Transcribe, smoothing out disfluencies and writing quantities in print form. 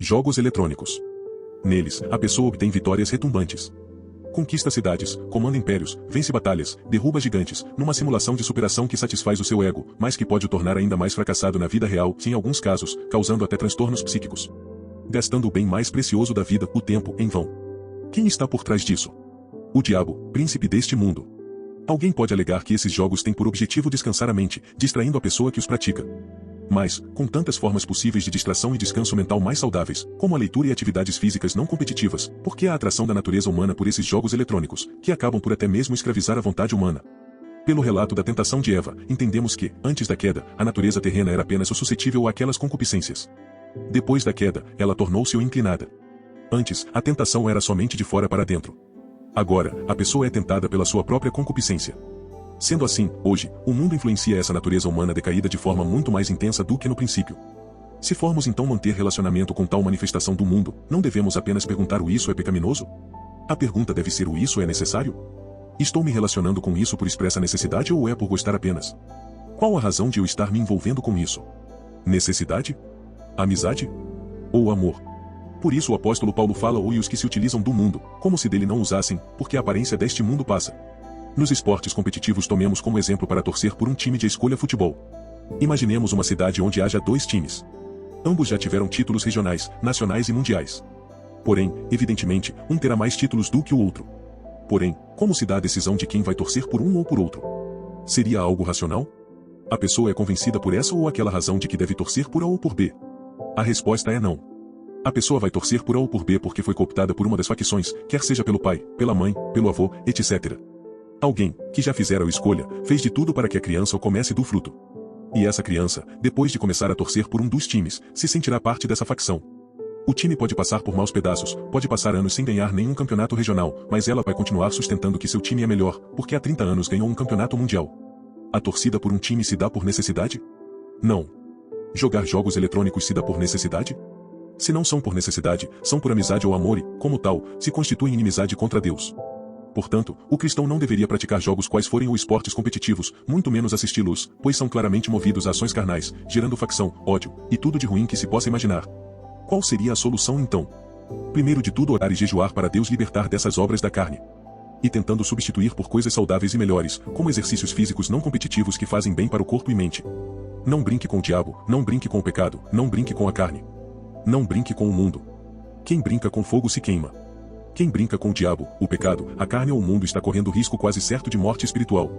Jogos eletrônicos. Neles, a pessoa obtém vitórias retumbantes. Conquista cidades, comanda impérios, vence batalhas, derruba gigantes, numa simulação de superação que satisfaz o seu ego, mas que pode o tornar ainda mais fracassado na vida real, em alguns casos, causando até transtornos psíquicos. Gastando o bem mais precioso da vida, o tempo, em vão. Quem está por trás disso? O diabo, príncipe deste mundo. Alguém pode alegar que esses jogos têm por objetivo descansar a mente, distraindo a pessoa que os pratica. Mas, com tantas formas possíveis de distração e descanso mental mais saudáveis, como a leitura e atividades físicas não competitivas, por que a atração da natureza humana por esses jogos eletrônicos, que acabam por até mesmo escravizar a vontade humana? Pelo relato da tentação de Eva, entendemos que, antes da queda, a natureza terrena era apenas o suscetível àquelas concupiscências. Depois da queda, ela tornou-se o inclinada. Antes, a tentação era somente de fora para dentro. Agora, a pessoa é tentada pela sua própria concupiscência. Sendo assim, hoje, o mundo influencia essa natureza humana decaída de forma muito mais intensa do que no princípio. Se formos então manter relacionamento com tal manifestação do mundo, não devemos apenas perguntar o isso é pecaminoso? A pergunta deve ser o isso é necessário? Estou me relacionando com isso por expressa necessidade ou é por gostar apenas? Qual a razão de eu estar me envolvendo com isso? Necessidade? Amizade? Ou amor? Por isso o apóstolo Paulo fala e os que se utilizam do mundo, como se dele não usassem, porque a aparência deste mundo passa. Nos esportes competitivos tomemos como exemplo para torcer por um time de escolha futebol. Imaginemos uma cidade onde haja 2 times. Ambos já tiveram títulos regionais, nacionais e mundiais. Porém, evidentemente, um terá mais títulos do que o outro. Porém, como se dá a decisão de quem vai torcer por um ou por outro? Seria algo racional? A pessoa é convencida por essa ou aquela razão de que deve torcer por A ou por B? A resposta é não. A pessoa vai torcer por A ou por B porque foi cooptada por uma das facções, quer seja pelo pai, pela mãe, pelo avô, etc. Alguém, que já fizera a escolha, fez de tudo para que a criança o comece do fruto. E essa criança, depois de começar a torcer por um dos times, se sentirá parte dessa facção. O time pode passar por maus pedaços, pode passar anos sem ganhar nenhum campeonato regional, mas ela vai continuar sustentando que seu time é melhor, porque há 30 anos ganhou um campeonato mundial. A torcida por um time se dá por necessidade? Não. Jogar jogos eletrônicos se dá por necessidade? Se não são por necessidade, são por amizade ou amor e, como tal, se constituem inimizade contra Deus. Portanto, o cristão não deveria praticar jogos quais forem ou esportes competitivos, muito menos assisti-los, pois são claramente movidos a ações carnais, gerando facção, ódio, e tudo de ruim que se possa imaginar. Qual seria a solução então? Primeiro de tudo orar e jejuar para Deus libertar dessas obras da carne. E tentando substituir por coisas saudáveis e melhores, como exercícios físicos não competitivos que fazem bem para o corpo e mente. Não brinque com o diabo, não brinque com o pecado, não brinque com a carne. Não brinque com o mundo. Quem brinca com fogo se queima. Quem brinca com o diabo, o pecado, a carne ou o mundo está correndo risco quase certo de morte espiritual.